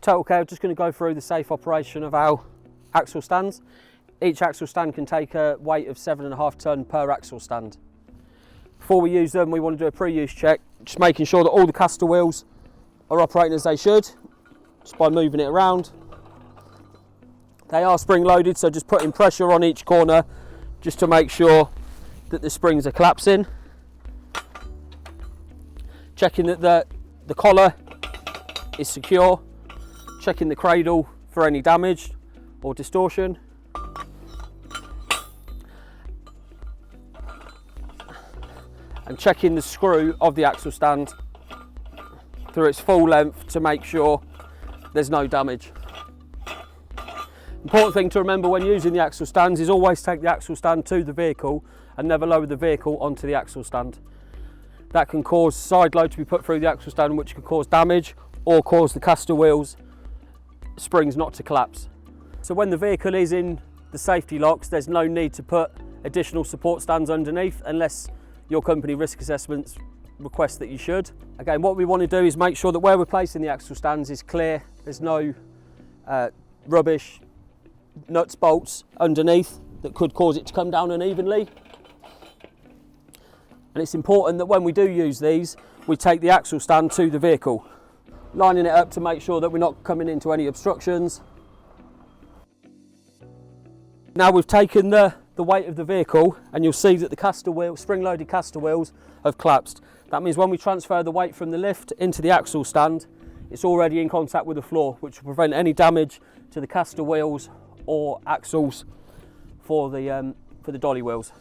Totalkare, just going to go through the safe operation of our axle stands. Each axle stand can take a weight of 7.5 tonne per axle stand. Before we use them, we want to do a pre-use check, just making sure that all the caster wheels are operating as they should, just by moving it around. They are spring loaded, so just putting pressure on each corner just to make sure that the springs are collapsing. Checking that the collar is secure. Checking the cradle for any damage or distortion. And checking the screw of the axle stand through its full length to make sure there's no damage. Important thing to remember when using the axle stands is always take the axle stand to the vehicle and never lower the vehicle onto the axle stand. That can cause side load to be put through the axle stand, which can cause damage or cause the caster wheels springs not to collapse. So when the vehicle is in the safety locks, there's no need to put additional support stands underneath unless your company risk assessments request that you should. Again, what we want to do is make sure that where we're placing the axle stands is clear. There's no rubbish, nuts, bolts underneath that could cause it to come down unevenly. And it's important that when we do use these, we take the axle stand to the vehicle, lining it up to make sure that we're not coming into any obstructions. Now we've taken the weight of the vehicle, and you'll see that the caster wheel, spring-loaded caster wheels have collapsed. That means when we transfer the weight from the lift into the axle stand, it's already in contact with the floor, which will prevent any damage to the caster wheels or axles for the dolly wheels.